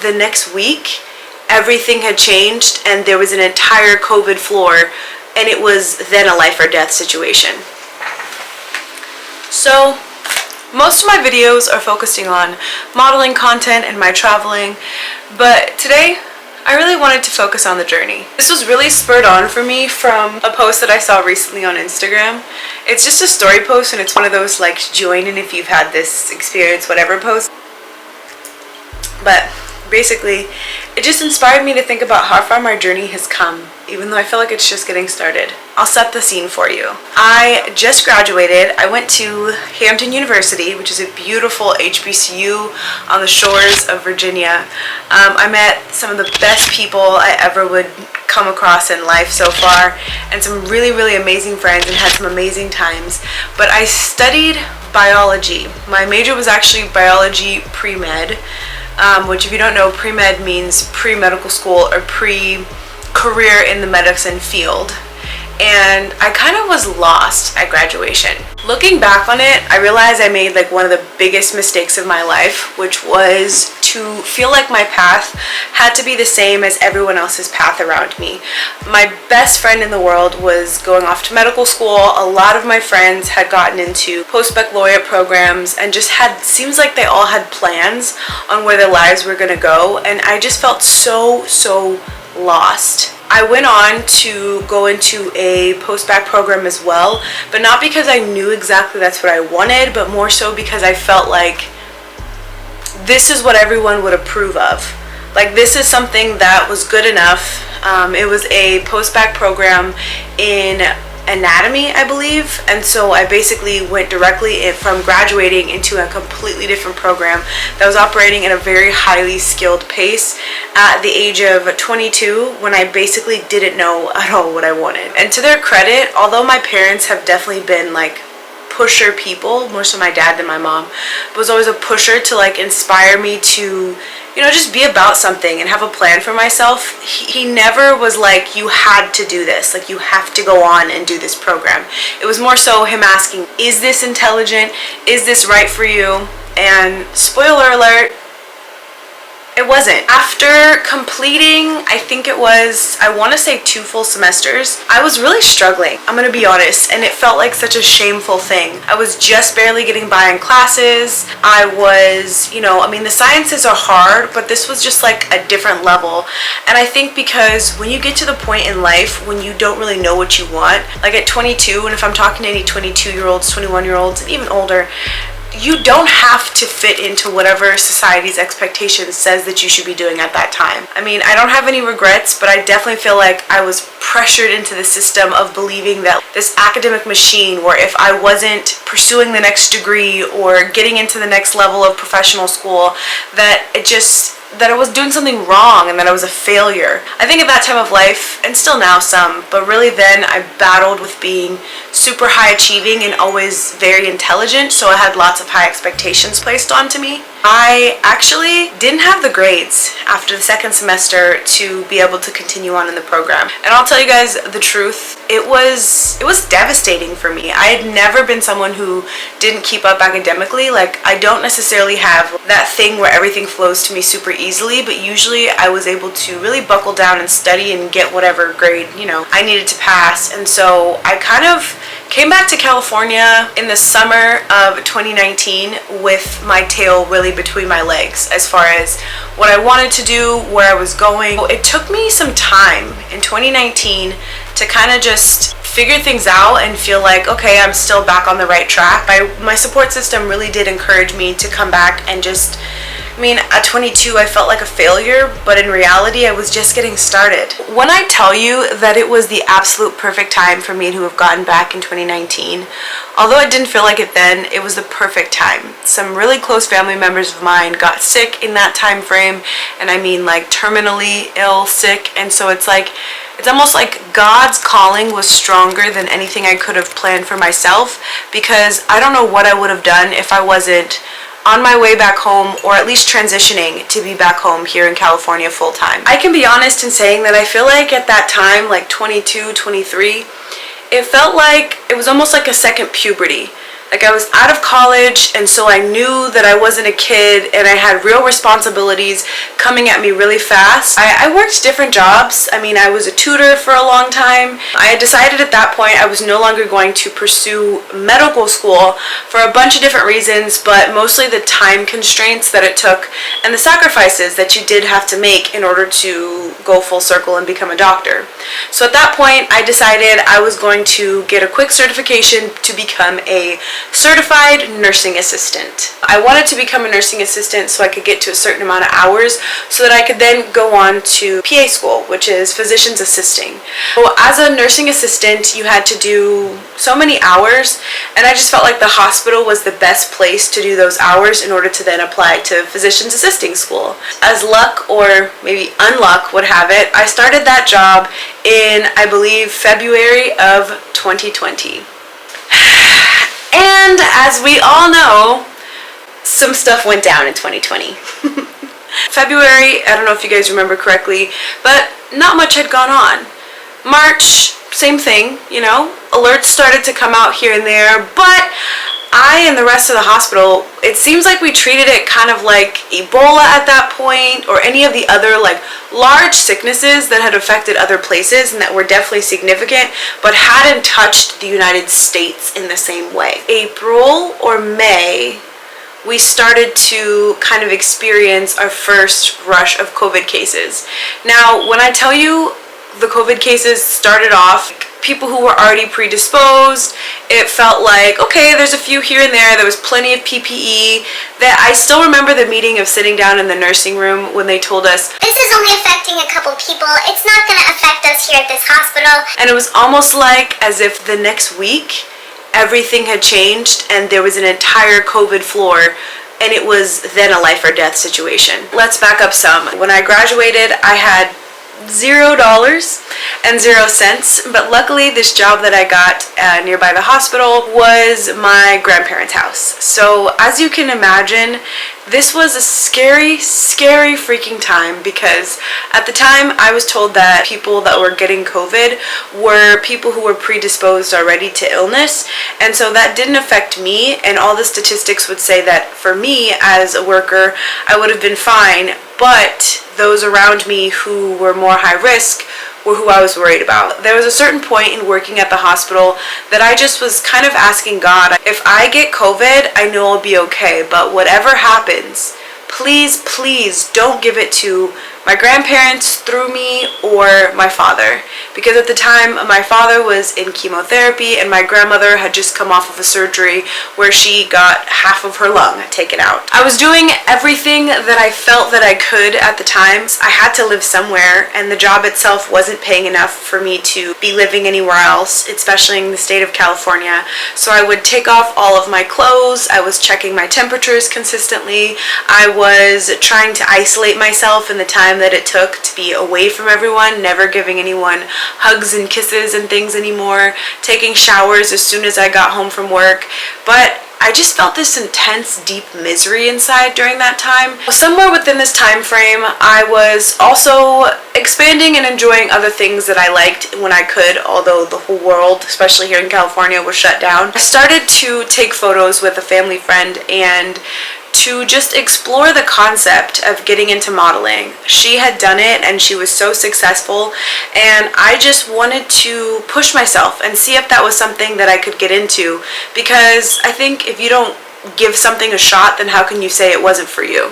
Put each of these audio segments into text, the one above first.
the next week, everything had changed and there was an entire COVID floor, and it was then a life or death situation. So most of my videos are focusing on modeling content and my traveling, but today I really wanted to focus on the journey. This was really spurred on for me from a post that I saw recently on Instagram. It's just a story post, and it's one of those like join in if you've had this experience whatever posts. But basically, it just inspired me to think about how far my journey has come, even though I feel like it's just getting started. I'll set the scene for you. I just graduated. I went to Hampton University, which is a beautiful HBCU on the shores of Virginia. I met some of the best people I ever would come across in life so far, and some really, really amazing friends, and had some amazing times. But I studied biology. My major was actually biology pre-med, which if you don't know, pre-med means pre-medical school or pre-career in the medicine field. And I kind of was lost at graduation. Looking back on it, I realized I made like one of the biggest mistakes of my life, which was to feel like my path had to be the same as everyone else's path around me. My best friend in the world was going off to medical school. A lot of my friends had gotten into post-baccalaureate programs and just seems like they all had plans on where their lives were gonna go, and I just felt so lost. I went on to go into a post-bac program as well, but not because I knew exactly that's what I wanted, but more so because I felt like this is what everyone would approve of. Like, this is something that was good enough. It was a post-bac program in anatomy, I believe, and so I basically went directly from graduating into a completely different program that was operating at a very highly skilled pace at the age of 22, when I basically didn't know at all what I wanted. And to their credit, although my parents have definitely been like pusher people, more so my dad than my mom, but was always a pusher to like inspire me to, you know, just be about something and have a plan for myself. He never was like, you had to do this, like you have to go on and do this program. It was more so him asking, is this intelligent? Is this right for you? And spoiler alert, it wasn't. After completing, I think it was, I want to say 2 full semesters, I was really struggling, I'm gonna be honest, and it felt like such a shameful thing. I was just barely getting by in classes. I was, you know, I mean, the sciences are hard, but this was just like a different level. And I think because when you get to the point in life when you don't really know what you want, like at 22, and if I'm talking to any 22-year-olds, 21-year-olds, and even older, you don't have to fit into whatever society's expectations says that you should be doing at that time. I mean, I don't have any regrets, but I definitely feel like I was pressured into the system of believing that this academic machine, where if I wasn't pursuing the next degree or getting into the next level of professional school, that I was doing something wrong and that I was a failure. I think at that time of life, and still now some, but really then I battled with being super high achieving and always very intelligent, so I had lots of high expectations placed onto me. I actually didn't have the grades after the second semester to be able to continue on in the program. And I'll tell you guys the truth, it was devastating for me. I had never been someone who didn't keep up academically. Like, I don't necessarily have that thing where everything flows to me super easily, but usually I was able to really buckle down and study and get whatever grade, you know, I needed to pass. And so I kind of came back to California in the summer of 2019 with my tail really between my legs as far as what I wanted to do, where I was going. It took me some time in 2019 to kind of just figure things out and feel like, okay, I'm still back on the right track. My support system really did encourage me to come back and just, I mean, at 22, I felt like a failure, but in reality, I was just getting started. When I tell you that it was the absolute perfect time for me to have gotten back in 2019, although I didn't feel like it then, it was the perfect time. Some really close family members of mine got sick in that time frame, and I mean like terminally ill, sick, and so it's almost like God's calling was stronger than anything I could have planned for myself, because I don't know what I would have done if I wasn't on my way back home, or at least transitioning to be back home here in California full time. I can be honest in saying that I feel like at that time, like 22, 23, it felt like it was almost like a second puberty. Like, I was out of college, and so I knew that I wasn't a kid and I had real responsibilities coming at me really fast. I worked different jobs. I mean, I was a tutor for a long time. I had decided at that point I was no longer going to pursue medical school for a bunch of different reasons, but mostly the time constraints that it took and the sacrifices that you did have to make in order to go full circle and become a doctor. So at that point, I decided I was going to get a quick certification to become a certified nursing assistant. I wanted to become a nursing assistant so I could get to a certain amount of hours so that I could then go on to PA school, which is physician's assisting. So as a nursing assistant, you had to do so many hours, and I just felt like the hospital was the best place to do those hours in order to then apply to physician's assisting school. As luck or maybe unluck would have it, I started that job in, I believe, February of 2020. And as we all know, some stuff went down in 2020. February, I don't know if you guys remember correctly, but not much had gone on. March, same thing, you know, alerts started to come out here and there, but I and the rest of the hospital, it seems like we treated it kind of like Ebola at that point, or any of the other like large sicknesses that had affected other places and that were definitely significant, but hadn't touched the United States in the same way. April or May, we started to kind of experience our first rush of COVID cases. Now, when I tell you the COVID cases started off, people who were already predisposed, it felt like, okay, there's a few here and there was plenty of PPE. That I still remember the meeting of sitting down in the nursing room when they told us, this is only affecting a couple people, it's not going to affect us here at this hospital. And it was almost like as if the next week everything had changed and there was an entire COVID floor, and it was then a life or death situation. Let's back up some. When I graduated, I had $0 and 0 cents, but luckily this job that I got nearby the hospital was my grandparents' house. So as you can imagine, this was a scary freaking time, because at the time I was told that people that were getting COVID were people who were predisposed already to illness, and so that didn't affect me, and all the statistics would say that for me as a worker I would have been fine, but those around me who were more high risk were who I was worried about. There was a certain point in working at the hospital that I just was kind of asking God, if I get COVID, I know I'll be okay, but whatever happens, please don't give it to my grandparents through me or my father, because at the time my father was in chemotherapy and my grandmother had just come off of a surgery where she got half of her lung taken out. I was doing everything that I felt that I could at the time. I had to live somewhere, and the job itself wasn't paying enough for me to be living anywhere else, especially in the state of California. So I would take off all of my clothes, I was checking my temperatures consistently, I was trying to isolate myself in the time that it took to be away from everyone, never giving anyone hugs and kisses and things anymore, taking showers as soon as I got home from work. But I just felt this intense, deep misery inside during that time. Somewhere within this time frame, I was also expanding and enjoying other things that I liked when I could, although the whole world, especially here in California, was shut down. I started to take photos with a family friend and to just explore the concept of getting into modeling. She had done it and she was so successful, and I just wanted to push myself and see if that was something that I could get into, because I think if you don't give something a shot, then how can you say it wasn't for you?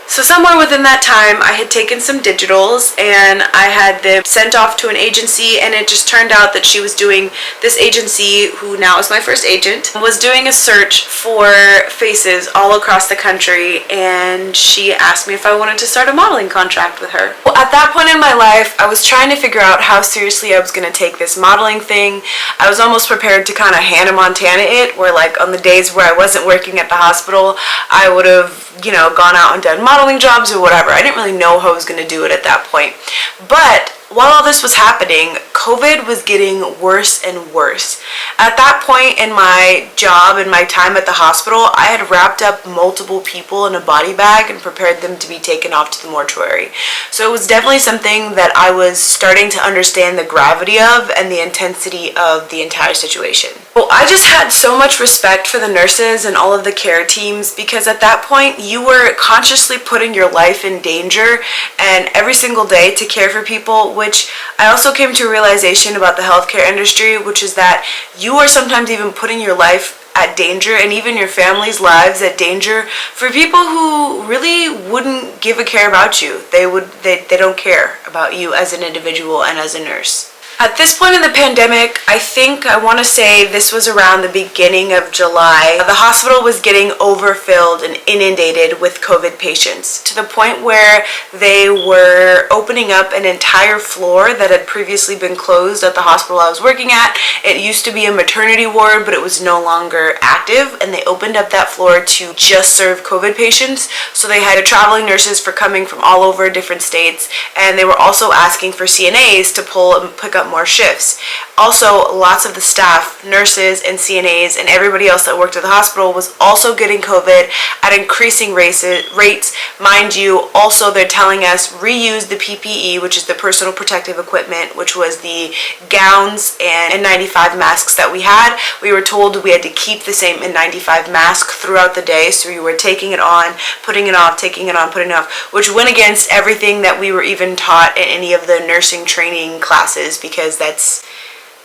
So somewhere within that time, I had taken some digitals and I had them sent off to an agency, and it just turned out that she was doing, this agency, who now is my first agent, was doing a search for faces all across the country, and she asked me if I wanted to start a modeling contract with her. Well, at that point in my life, I was trying to figure out how seriously I was going to take this modeling thing. I was almost prepared to kind of Hannah Montana it, where like on the days where I wasn't working at the hospital, I would have, you know, gone out and done modeling jobs or whatever. I didn't really know how I was going to do it at that point. But while all this was happening, COVID was getting worse and worse. At that point in my job and my time at the hospital, I had wrapped up multiple people in a body bag and prepared them to be taken off to the mortuary. So it was definitely something that I was starting to understand the gravity of and the intensity of the entire situation. Well, I just had so much respect for the nurses and all of the care teams because at that point you were consciously putting your life in danger and every single day to care for people, which I also came to a realization about the healthcare industry, which is that you are sometimes even putting your life at danger and even your family's lives at danger for people who really wouldn't give a care about you. They don't care about you as an individual and as a nurse. At this point in the pandemic, I want to say this was around the beginning of July. The hospital was getting overfilled and inundated with COVID patients to the point where they were opening up an entire floor that had previously been closed at the hospital I was working at. It used to be a maternity ward, but it was no longer active, and they opened up that floor to just serve COVID patients. So they had traveling nurses for coming from all over different states, and they were also asking for CNAs to pull and pick up more shifts. Also, lots of the staff, nurses and CNAs and everybody else that worked at the hospital was also getting COVID at increasing rates. Mind you, also they're telling us reuse the PPE, which is the personal protective equipment, which was the gowns and N95 masks that we had. We were told we had to keep the same N95 mask throughout the day, so we were taking it on, putting it off, taking it on, putting it off, which went against everything that we were even taught in any of the nursing training classes, because that's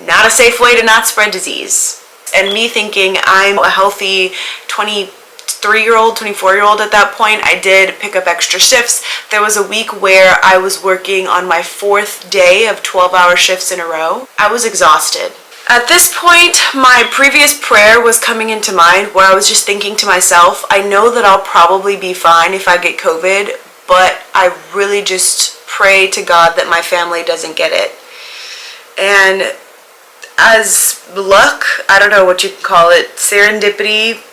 not a safe way to not spread disease. And me thinking I'm a healthy 23-year-old, 24-year-old at that point, I did pick up extra shifts. There was a week where I was working on my 4th day of 12-hour shifts in a row. I was exhausted. At this point, my previous prayer was coming into mind where I was just thinking to myself, I know that I'll probably be fine if I get COVID, but I really just pray to God that my family doesn't get it. And as luck, I don't know what you can call it, serendipity,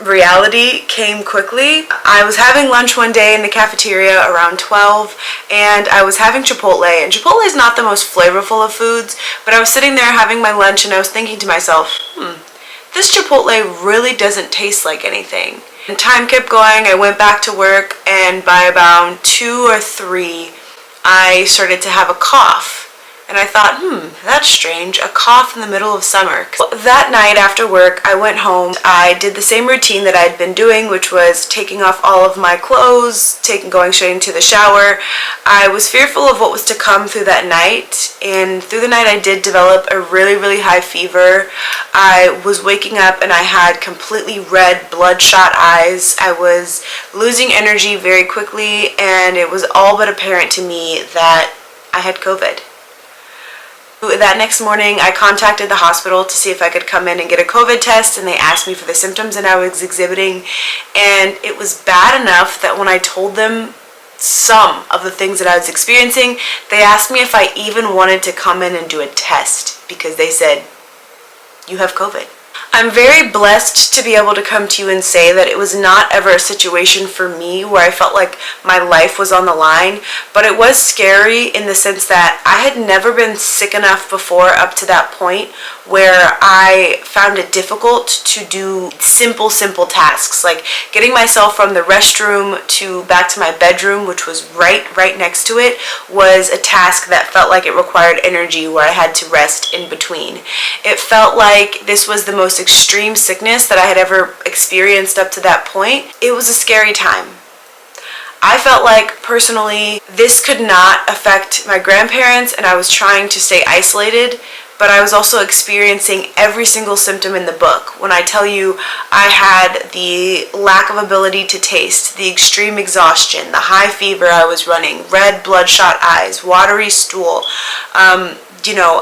reality came quickly. I was having lunch one day in the cafeteria around 12, and I was having Chipotle, and Chipotle is not the most flavorful of foods, but I was sitting there having my lunch and I was thinking to myself, this Chipotle really doesn't taste like anything. And time kept going, I went back to work, and by about 2 or 3, I started to have a cough. And I thought, that's strange, a cough in the middle of summer. That night after work, I went home. I did the same routine that I'd been doing, which was taking off all of my clothes, going straight into the shower. I was fearful of what was to come through that night, and through the night I did develop a really, really high fever. I was waking up and I had completely red, bloodshot eyes. I was losing energy very quickly, and it was all but apparent to me that I had COVID. That next morning, I contacted the hospital to see if I could come in and get a COVID test, and they asked me for the symptoms that I was exhibiting, and it was bad enough that when I told them some of the things that I was experiencing, they asked me if I even wanted to come in and do a test, because they said, you have COVID. I'm very blessed to be able to come to you and say that it was not ever a situation for me where I felt like my life was on the line, but it was scary in the sense that I had never been sick enough before up to that point where I found it difficult to do simple tasks, like getting myself from the restroom to back to my bedroom, which was right next to it, was a task that felt like it required energy where I had to rest in between. It felt like this was the most extreme sickness that I had ever experienced up to that point. It was a scary time. I felt like personally this could not affect my grandparents, and I was trying to stay isolated, but I was also experiencing every single symptom in the book. When I tell you I had the lack of ability to taste, the extreme exhaustion, the high fever I was running, red bloodshot eyes, watery stool,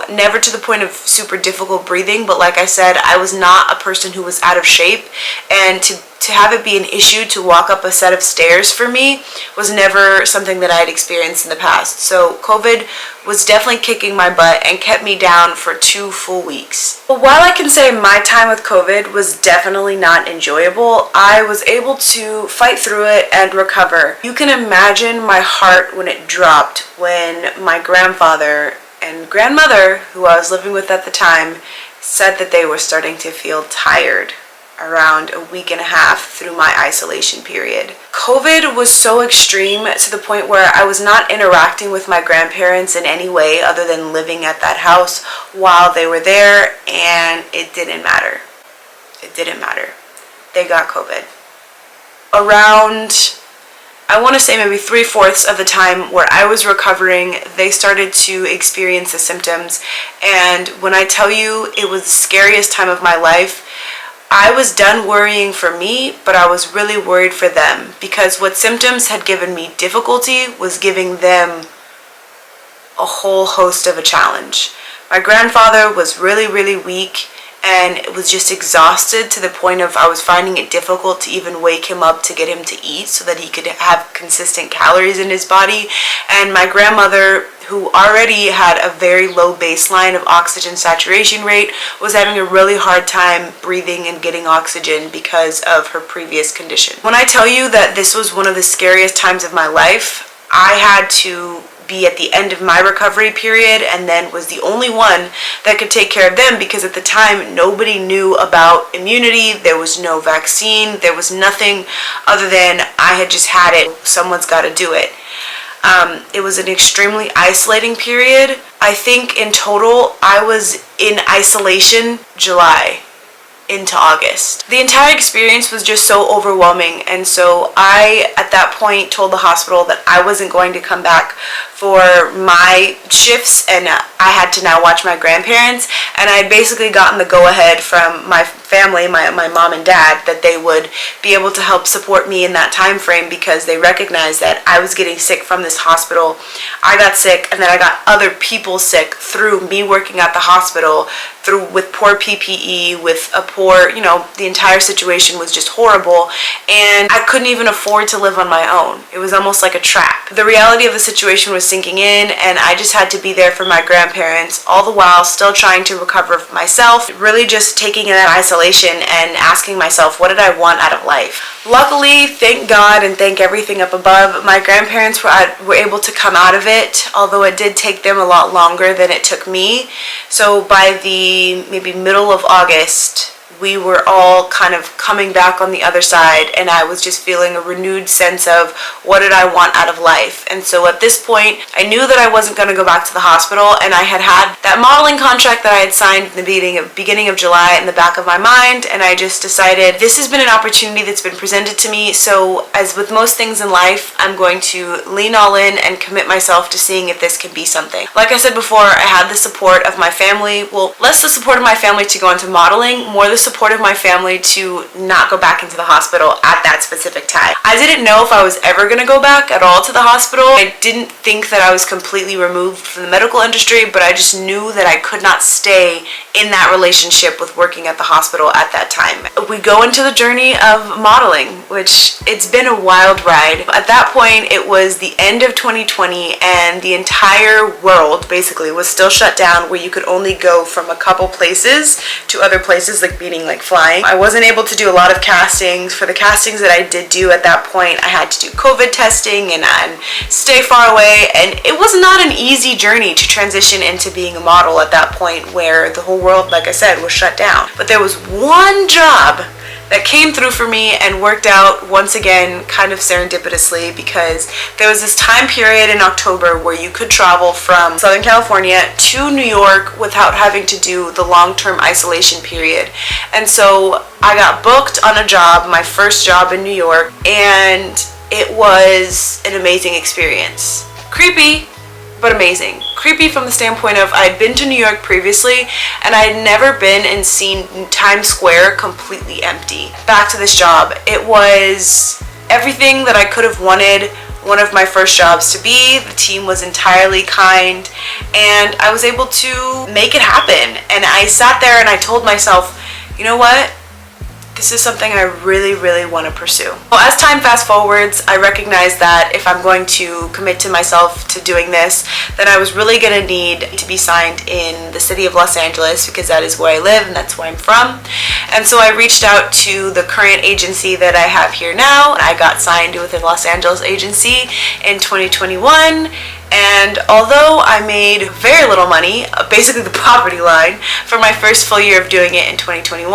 never to the point of super difficult breathing, but like I said, I was not a person who was out of shape, and to have it be an issue to walk up a set of stairs for me was never something that I had experienced in the past. So COVID was definitely kicking my butt and kept me down for 2 full weeks. But while I can say my time with COVID was definitely not enjoyable, I was able to fight through it and recover. You can imagine my heart when it dropped when my grandfather and grandmother, who I was living with at the time, said that they were starting to feel tired. around a week and a half through my isolation period. COVID was so extreme to the point where I was not interacting with my grandparents in any way other than living at that house while they were there, and it didn't matter. It didn't matter. They got COVID. Around, I want to say maybe 3/4 of the time where I was recovering, they started to experience the symptoms. And when I tell you it was the scariest time of my life, I was done worrying for me, but I was really worried for them, because what symptoms had given me difficulty was giving them a whole host of a challenge. My grandfather was really, really weak and was just exhausted to the point of I was finding it difficult to even wake him up to get him to eat so that he could have consistent calories in his body. And my grandmother, who already had a very low baseline of oxygen saturation rate, was having a really hard time breathing and getting oxygen because of her previous condition. When I tell you that this was one of the scariest times of my life, I had to be at the end of my recovery period and then was the only one that could take care of them, because at the time nobody knew about immunity. There was no vaccine. There was nothing other than I had just had it. Someone's got to do it. It was an extremely isolating period. I think in total I was in isolation July into August. The entire experience was just so overwhelming, and so I at that point told the hospital that I wasn't going to come back for my shifts, and I had to now watch my grandparents. And I had basically gotten the go-ahead from my family, my mom and dad, that they would be able to help support me in that time frame, because they recognized that I was getting sick from this hospital. I got sick, and then I got other people sick through me working at the hospital, with poor PPE, with a poor, the entire situation was just horrible, and I couldn't even afford to live on my own. It was almost like a trap. The reality of the situation was sinking in, and I just had to be there for my grandparents, all the while still trying to recover myself, really just taking in that isolation and asking myself, what did I want out of life? Luckily, thank God and thank everything up above, my grandparents were able to come out of it, although it did take them a lot longer than it took me. So by the maybe middle of August, we were all kind of coming back on the other side, and I was just feeling a renewed sense of what did I want out of life. And so at this point, I knew that I wasn't going to go back to the hospital, and I had that modeling contract that I had signed in the beginning of July in the back of my mind, and I just decided this has been an opportunity that's been presented to me, so as with most things in life, I'm going to lean all in and commit myself to seeing if this can be something. Like I said before, I had the support of my family, well, less the support of my family to go into modeling, more the support of my family to not go back into the hospital at that specific time. I didn't know if I was ever going to go back at all to the hospital. I didn't think that I was completely removed from the medical industry, but I just knew that I could not stay in that relationship with working at the hospital at that time. We go into the journey of modeling, which it's been a wild ride. At that point, it was the end of 2020, and the entire world basically was still shut down, where you could only go from a couple places to other places, meaning flying. I wasn't able to do a lot of castings. For the castings that I did do at that point, I had to do COVID testing and stay far away, and it was not an easy journey to transition into being a model at that point, where the whole world, like I said, was shut down. But there was one job that came through for me and worked out once again kind of serendipitously, because there was this time period in October where you could travel from Southern California to New York without having to do the long-term isolation period. And so I got booked on a job, my first job in New York, and it was an amazing experience. Creepy, but amazing. Creepy from the standpoint of I'd been to New York previously, and I had never been and seen Times Square completely empty. Back to this job, it was everything that I could have wanted one of my first jobs to be. The team was entirely kind, and I was able to make it happen. And I sat there and I told myself, you know what? This is something I really, really want to pursue. Well, as time fast forwards, I recognized that if I'm going to commit to myself to doing this, then I was really going to need to be signed in the city of Los Angeles, because that is where I live and that's where I'm from. And so I reached out to the current agency that I have here now, and I got signed with a Los Angeles agency in 2021. And although I made very little money, basically the poverty line, for my first full year of doing it in 2021,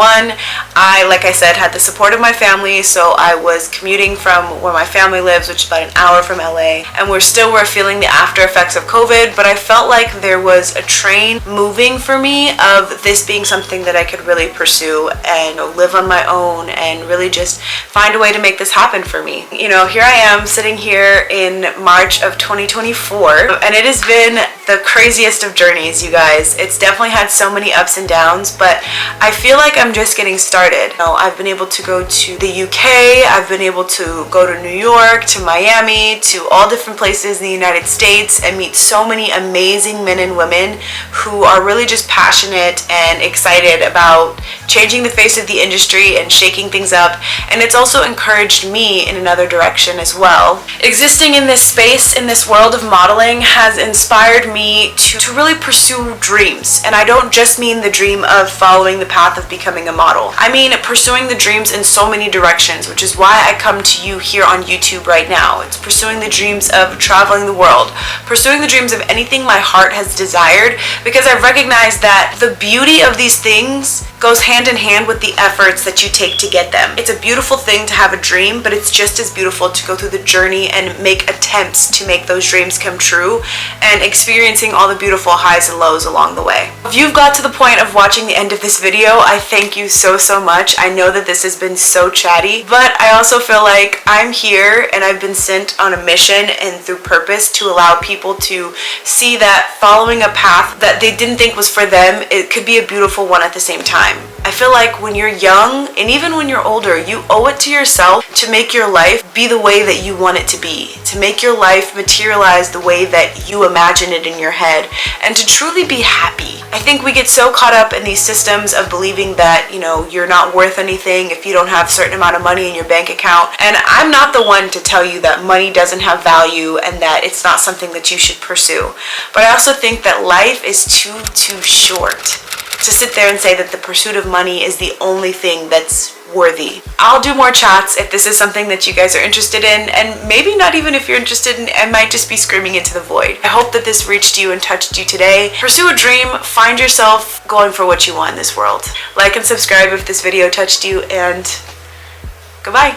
I, like I said, had the support of my family, so I was commuting from where my family lives, which is about an hour from LA, and we're feeling the after effects of COVID, but I felt like there was a train moving for me of this being something that I could really pursue and live on my own and really just find a way to make this happen for me. You know, here I am sitting here in March of 2024, and it has been the craziest of journeys, you guys. It's definitely had so many ups and downs, but I feel like I'm just getting started. You know, I've been able to go to the UK, I've been able to go to New York, to Miami, to all different places in the United States and meet so many amazing men and women who are really just passionate and excited about changing the face of the industry and shaking things up. And it's also encouraged me in another direction as well. Existing in this space, in this world of modeling, has inspired me to really pursue dreams. And I don't just mean the dream of following the path of becoming a model. I mean pursuing the dreams in so many directions, which is why I come to you here on YouTube right now. It's pursuing the dreams of traveling the world, pursuing the dreams of anything my heart has desired, because I've recognized that the beauty of these things goes hand in hand with the efforts that you take to get them. It's a beautiful thing to have a dream, but it's just as beautiful to go through the journey and make attempts to make those dreams come true and experiencing all the beautiful highs and lows along the way. If you've got to the point of watching the end of this video, I thank you so much. I know that this has been so chatty, but I also feel like I'm here and I've been sent on a mission and through purpose to allow people to see that following a path that they didn't think was for them, it could be a beautiful one at the same time. I feel like when you're young and even when you're older, you owe it to yourself to make your life be the way that you want it to be, to make your life materialize the way that you imagine it in your head, and to truly be happy. I think we get so caught up in these systems of believing that, you know, you're not worth anything if you don't have a certain amount of money in your bank account. And I'm not the one to tell you that money doesn't have value and that it's not something that you should pursue. But I also think that life is too short to sit there and say that the pursuit of money is the only thing that's worthy. I'll do more chats if this is something that you guys are interested in, and maybe not even if you're interested in, I might just be screaming into the void. I hope that this reached you and touched you today. Pursue a dream, find yourself going for what you want in this world. Like and subscribe if this video touched you, and goodbye.